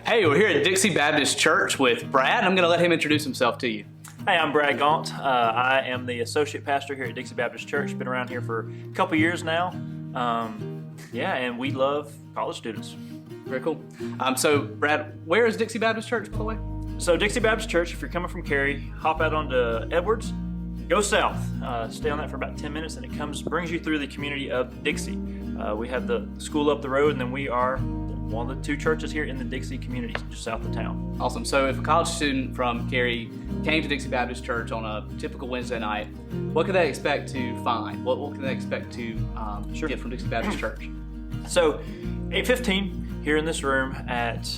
Hey, we're here at Dixie Baptist Church with Brad. I'm going to let him introduce himself to you. Hey, I'm Brad Gaunt. I am the associate pastor here at Dixie Baptist Church. Been around here for a couple years now. And we love college students. Very cool. So, Brad, where is Dixie Baptist Church, by the way? So, Dixie Baptist Church, if you're coming from Cary, hop out onto Edwards, go south. Stay on that for about 10 minutes, and it brings you through the community of Dixie. We have the school up the road, and then we are one of the two churches here in the Dixie community, just south of town. Awesome. So if a college student from Cary came to Dixie Baptist Church on a typical Wednesday night, what could they expect to find? What can they expect to get from Dixie Baptist Church? So 8:15 here in this room at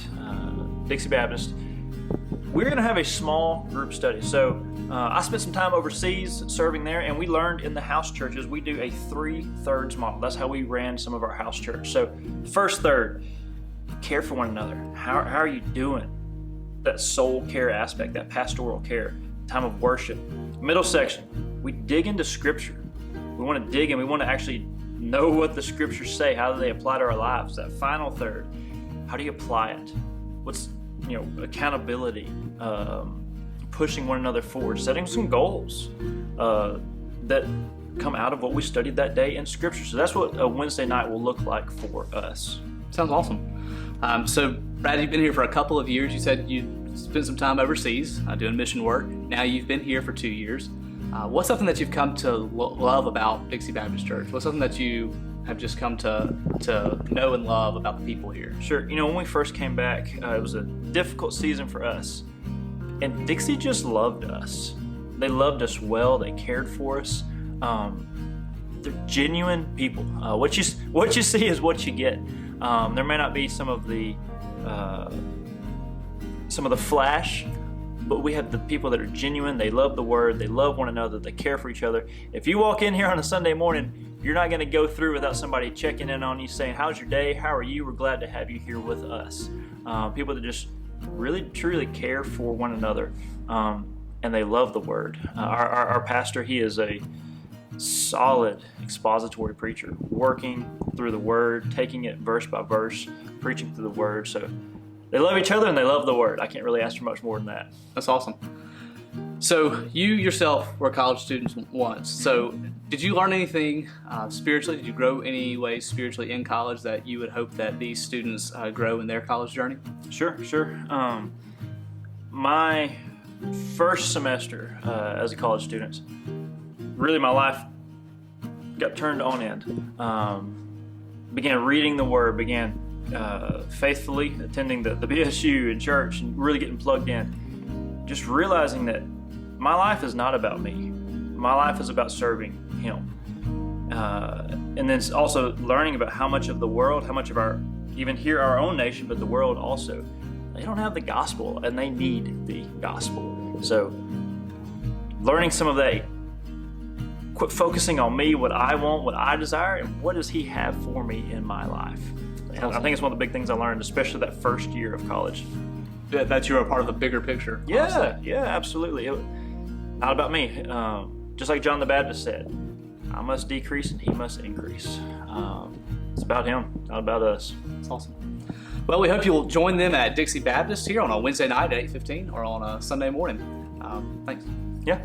Dixie Baptist, we're going to have a small group study. So I spent some time overseas serving there, and we learned in the house churches we do a 3/3 model. That's how we ran some of our house church. So first third, care for one another. How are you doing? That soul care aspect, that pastoral care, time of worship. Middle section, we dig into Scripture. We want to dig in. We want to actually know what the Scriptures say. How do they apply to our lives? That final third, how do you apply it? What's accountability, pushing one another forward, setting some goals that come out of what we studied that day in Scripture. So that's what a Wednesday night will look like for us. Sounds awesome. So, Brad, you've been here for a couple of years. You said you spent some time overseas doing mission work. Now you've been here for 2 years. What's something that you've come to love about Dixie Baptist Church? What's something that you have just come to know and love about the people here? Sure. When we first came back, it was a difficult season for us. And Dixie just loved us. They loved us well. They cared for us. They're genuine people. What you see is what you get. There may not be some of the flash, but we have the people that are genuine. They love the Word. They love one another. They care for each other. If you walk in here on a Sunday morning, you're not going to go through without somebody checking in on you, saying, "How's your day? How are you? We're glad to have you here with us." People that just really, truly care for one another, and they love the Word. Our pastor, he is a solid expository preacher, working through the Word, taking it verse by verse, preaching through the Word. So they love each other and they love the Word. I can't really ask for much more than that. That's awesome. So you yourself were a college student once. So did you learn anything spiritually? Did you grow any ways spiritually in college that you would hope that these students grow in their college journey? Sure. My first semester as a college student, really my life got turned on end. Began reading the Word, began faithfully attending the BSU and church and really getting plugged in. Just realizing that my life is not about me. My life is about serving Him. And then also learning about how much of the world, how much of our own nation, but the world also, they don't have the gospel and they need the gospel. So learning some of that, quit focusing on me, what I want, what I desire, and what does He have for me in my life. And I think it's one of the big things I learned, especially that first year of college. That you're a part of the bigger picture. Yeah, absolutely. Not about me. Just like John the Baptist said, I must decrease and He must increase. It's about Him, not about us. That's awesome. Well, we hope you'll join them at Dixie Baptist here on a Wednesday night at 8:15 or on a Sunday morning. Thanks. Yeah.